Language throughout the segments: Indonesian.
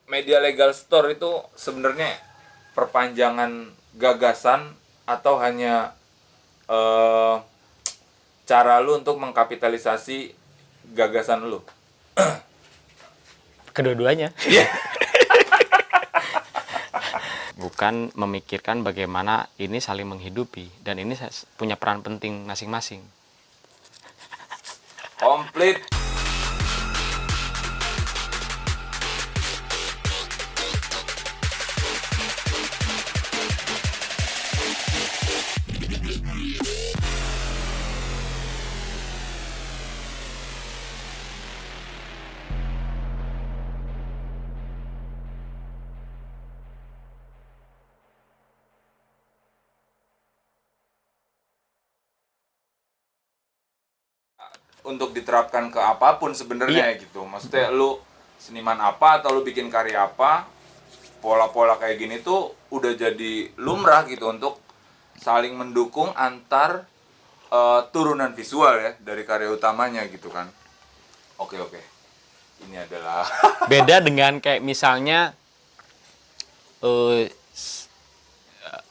Media Legal Store itu sebenarnya perpanjangan gagasan atau hanya eh, cara lu untuk mengkapitalisasi gagasan lu? Kedua-duanya. Iya. Bukan memikirkan bagaimana ini saling menghidupi dan ini punya peran penting masing-masing. Komplit. Untuk diterapkan ke apapun sebenarnya gitu. Maksudnya lu seniman apa atau lu bikin karya apa, pola-pola kayak gini tuh udah jadi lumrah gitu untuk saling mendukung antar turunan visual ya dari karya utamanya gitu kan. Oke. Ini adalah Beda dengan kayak misalnya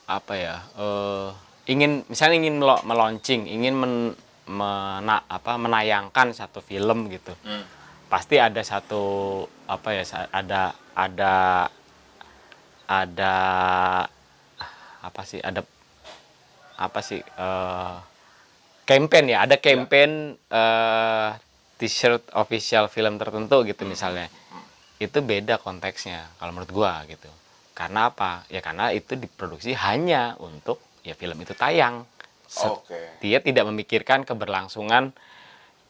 apa ya? Ingin meluncing, ingin menayangkan satu film gitu. Pasti ada satu apa ya? Ada apa sih? Campaign ya, ada campaign t-shirt official film tertentu gitu misalnya. Itu beda konteksnya kalau menurut gua gitu. Karena apa? Ya karena itu diproduksi hanya untuk ya film itu tayang. Dia tidak memikirkan keberlangsungan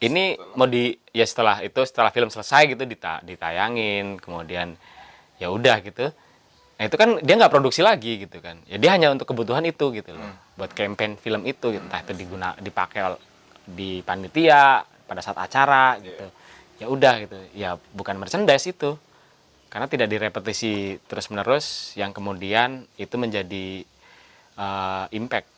ini mau setelah film selesai gitu ditayangin, kemudian ya udah gitu. Nah itu kan dia nggak produksi lagi gitu kan. Ya dia hanya untuk kebutuhan itu gitu loh. Buat campaign film itu gitu. Entah itu dipakai di panitia pada saat acara gitu. Ya udah gitu. Ya bukan merchandise itu. Karena tidak direpetisi terus-menerus yang kemudian itu menjadi impact.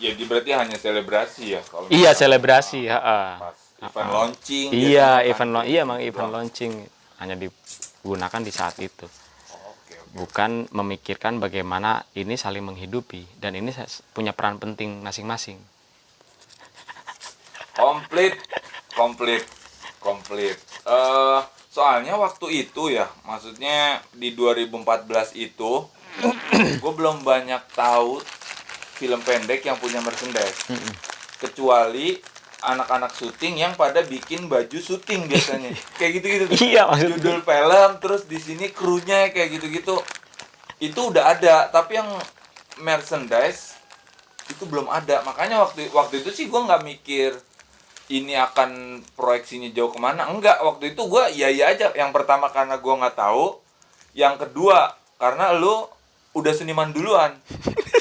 jadi berarti hanya selebrasi ya kalau Iya, selebrasi, pas event launching. Iya, kan, emang event launching hanya digunakan di saat itu. Oke. Bukan memikirkan bagaimana ini saling menghidupi dan ini punya peran penting masing-masing. Komplit. Soalnya waktu itu ya, maksudnya di 2014 itu, gue belum banyak tahu film pendek yang punya merchandise. Kecuali anak-anak syuting yang pada bikin baju syuting biasanya. Kayak gitu-gitu. Iya, maksudnya. Judul film, terus di sini krunya kayak gitu-gitu. Itu udah ada, tapi yang merchandise itu belum ada. Makanya waktu itu sih gue nggak mikir ini akan proyeksinya jauh kemana. Enggak, waktu itu gue iya aja. Yang pertama karena gue nggak tahu, yang kedua karena lu udah seniman duluan.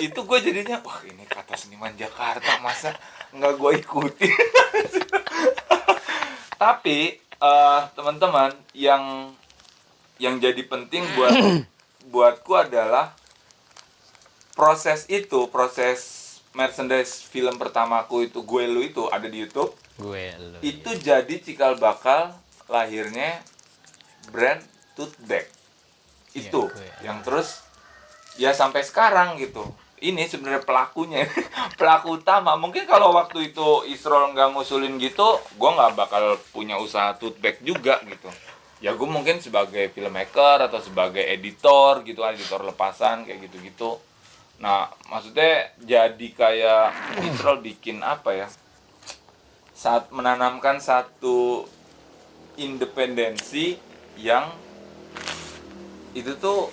Itu gue jadinya, wah ini kata seniman Jakarta, masa nggak gue ikutin. Tapi teman-teman, yang jadi penting buatku adalah proses merchandise film pertamaku itu Gue Lu itu ada di YouTube. Itu jadi cikal bakal lahirnya brand tote bag itu yang terus ya sampai sekarang gitu. Ini sebenarnya pelakunya pelaku utama. Mungkin kalau waktu itu Isrol nggak ngusulin gitu, gue nggak bakal punya usaha tote bag juga gitu. Ya gue mungkin sebagai filmmaker atau sebagai editor gitu, editor lepasan kayak gitu-gitu. Nah maksudnya jadi kayak Isrol bikin apa ya, saat menanamkan satu independensi yang itu tuh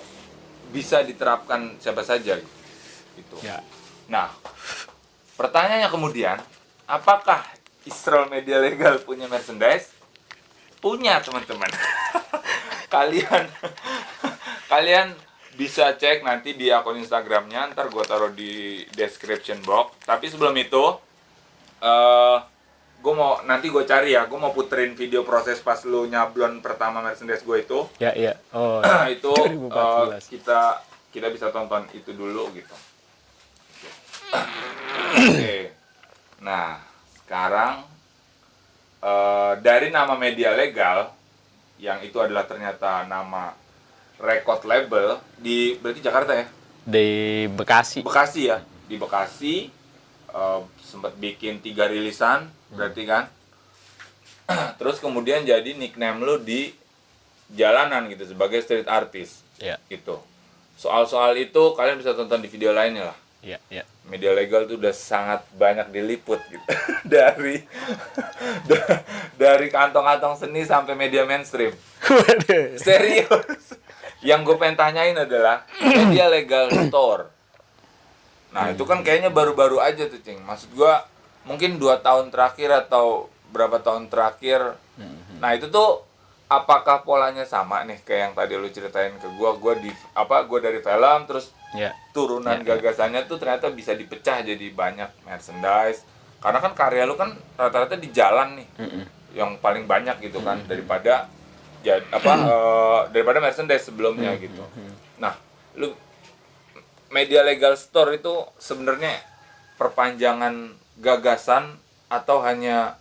bisa diterapkan siapa saja gitu. Ya. Nah, pertanyaannya kemudian, apakah Isrol Media Legal punya merchandise? Punya, teman-teman. Kalian bisa cek nanti di akun Instagramnya, ntar gue taruh di description box. Tapi sebelum itu, nanti gue cari ya, gue mau puterin video proses pas lu nyablon pertama merchandise gue itu. Ya. Oh. Itu 2014. Kita bisa tonton itu dulu gitu. Oke. Nah, sekarang dari nama Media Legal yang itu adalah ternyata nama record label di berarti Jakarta ya? Di Bekasi. Bekasi ya, di Bekasi sempat bikin 3 rilisan berarti kan. Terus kemudian jadi nickname lu di jalanan gitu sebagai street artist. Iya. Gitu. Soal-soal itu kalian bisa tonton di video lainnya lah. Iya, iya. Media legal tuh udah sangat banyak diliput gitu. dari kantong-kantong seni sampai media mainstream. Serius. Yang gue pengen tanyain adalah media legal store. Nah, itu kan kayaknya baru-baru aja tuh, Cing. Maksud gue mungkin 2 tahun terakhir atau berapa tahun terakhir. Nah, itu tuh apakah polanya sama nih kayak yang tadi lu ceritain ke gue dari film terus turunan gagasannya tuh ternyata bisa dipecah jadi banyak merchandise karena kan karya lu kan rata-rata di jalan nih yang paling banyak gitu kan daripada daripada merchandise sebelumnya gitu. Nah, lu media legal store itu sebenarnya perpanjangan gagasan atau hanya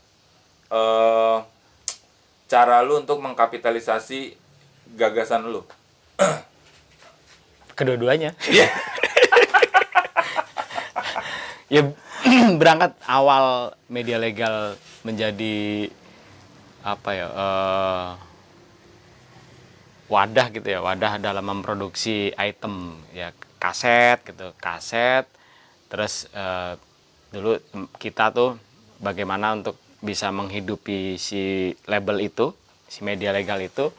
cara lu untuk mengkapitalisasi gagasan lu? Kedua-duanya. Ya berangkat awal media legal menjadi apa ya wadah gitu ya, wadah dalam memproduksi item ya, kaset terus dulu kita tuh bagaimana untuk bisa menghidupi si label itu, si media legal itu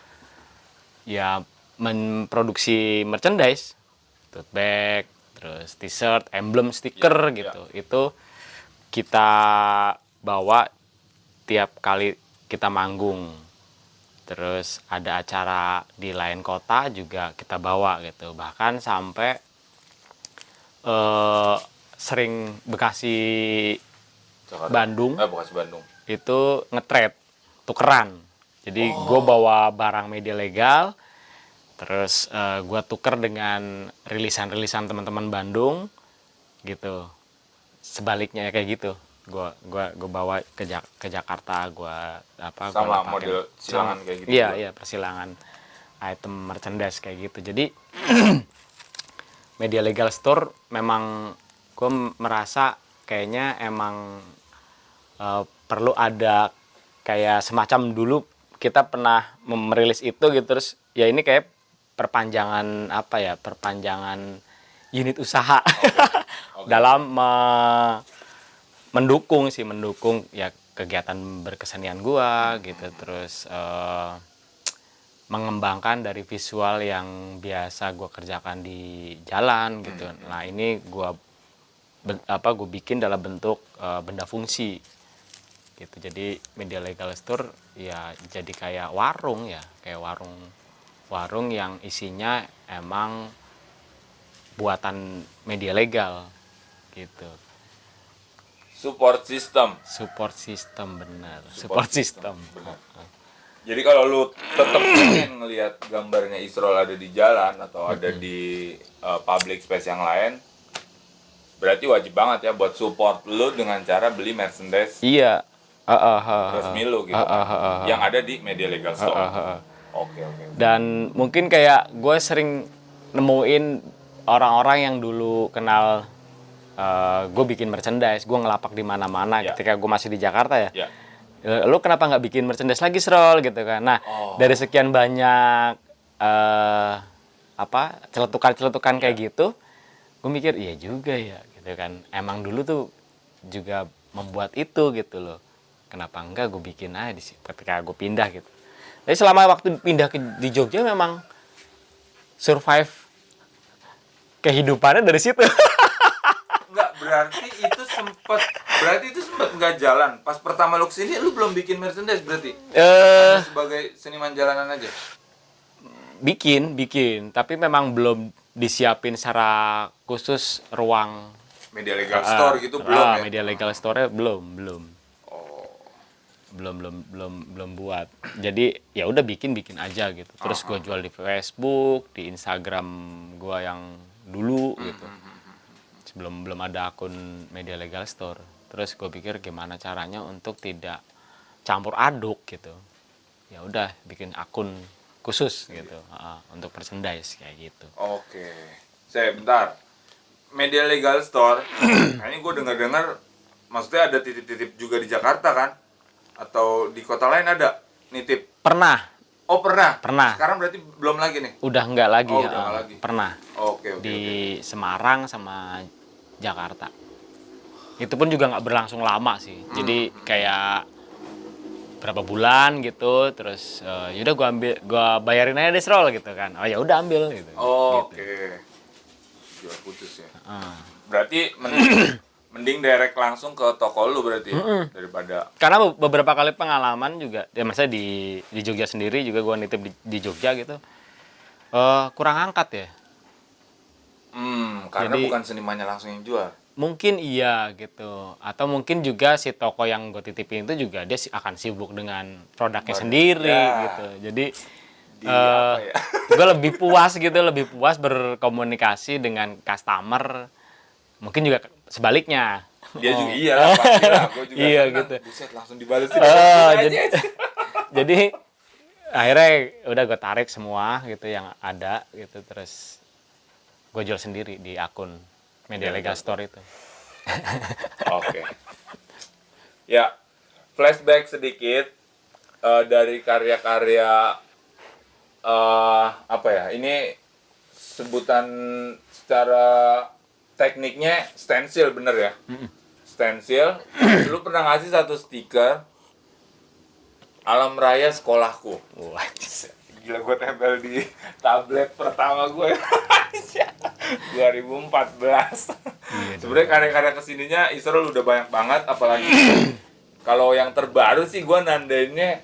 ya memproduksi merchandise, tote bag, terus t-shirt, emblem, stiker gitu. Itu kita bawa tiap kali kita manggung. Terus ada acara di lain kota juga kita bawa gitu. Bahkan sampai sering Bekasi Jakarta. Bandung Bekasi Bandung itu nge-trade, tukeran. Jadi gue bawa barang media legal, terus gue tuker dengan rilisan-rilisan teman-teman Bandung gitu. Sebaliknya kayak gitu. Gue bawa ke Jakarta, sama model silangan kayak gitu. Iya, persilangan item merchandise kayak gitu. Jadi media legal store memang gue merasa kayaknya emang perlu ada kayak semacam dulu kita pernah merilis itu gitu, terus ya ini kayak perpanjangan unit usaha dalam mendukung ya kegiatan berkesenian gua gitu, terus mengembangkan dari visual yang biasa gua kerjakan di jalan gitu. Nah, ini gua bikin dalam bentuk benda fungsi gitu. Jadi media legal store ya jadi kayak warung ya, kayak warung yang isinya emang buatan media legal gitu. Support system benar. Benar. Jadi kalau lu tetap pengen ngelihat gambarnya Isrol ada di jalan atau ada di public space yang lain, berarti wajib banget ya buat support lu dengan cara beli merchandise. Iya. Resmi lu gitu yang ada di media legal store. Oke. Dan mungkin kayak gue sering nemuin orang-orang yang dulu kenal gue bikin merchandise, gue ngelapak di mana-mana ketika gue masih di Jakarta ya. Lu kenapa nggak bikin merchandise lagi, Srol, gitu kan? Nah, dari sekian banyak celetukan kayak gitu, gue mikir iya juga ya, gitu kan. Emang dulu tuh juga membuat itu gitu loh. Kenapa enggak gue bikin aja di situ ketika gue pindah gitu. Jadi selama waktu pindah di Jogja memang survive kehidupannya dari situ. Enggak, berarti itu sempat enggak jalan. Pas pertama lu kesini lu belum bikin merchandise berarti? Sebagai seniman jalanan aja? Bikin, tapi memang belum disiapin secara khusus ruang media legal store gitu belum ya? Media legal store belum. Belum buat. Jadi ya udah bikin aja gitu. Terus gue jual di Facebook, di Instagram gue yang dulu gitu. Belum ada akun media legal store. Terus gue pikir gimana caranya untuk tidak campur aduk gitu. ya udah bikin akun khusus gitu untuk merchandise kayak gitu. Oke. Saya bentar. Media Legal Store. Kayaknya gue dengar-dengar maksudnya ada titip-titip juga di Jakarta kan? Atau di kota lain ada nitip? Pernah. Oh, pernah. Pernah. Sekarang berarti belum lagi nih. Udah enggak lagi. Oh, udah enggak lagi. Pernah. Oke. Di Semarang sama Jakarta. Itu pun juga nggak berlangsung lama sih. Jadi kayak berapa bulan gitu, terus yaudah gua bayarin aja deh Srol gitu kan. Oh ya udah ambil gitu. Oke. Gitu. Jual putus ya. Berarti mending direct langsung ke toko lu berarti ya, daripada. Karena beberapa kali pengalaman juga, ya maksudnya di Jogja sendiri juga gua nitip di Jogja gitu. Kurang angkat ya. Karena Jadi, bukan senimannya langsung yang jual. Mungkin iya gitu, atau mungkin juga si toko yang gue titipin itu juga dia akan sibuk dengan produknya sendiri gitu. Jadi gue lebih puas berkomunikasi dengan customer. Mungkin juga sebaliknya. Dia juga iya lah, pasti lah. Gue juga iya senang. gitu. Buset, langsung dibalesin. Jadi akhirnya udah gue tarik semua gitu yang ada gitu, terus gue jual sendiri di akun Media Legal Store itu. Oke. Ya, flashback sedikit dari karya-karya apa ya? Ini sebutan secara tekniknya stensil, bener ya? Stensil. Lu pernah ngasih satu stiker Alam Raya Sekolahku. Wah, Gila, gue tempel di tablet pertama gue 2014. Sebenarnya karya-karya kesininya Israel udah banyak banget, apalagi kalau yang terbaru sih gue nandainnya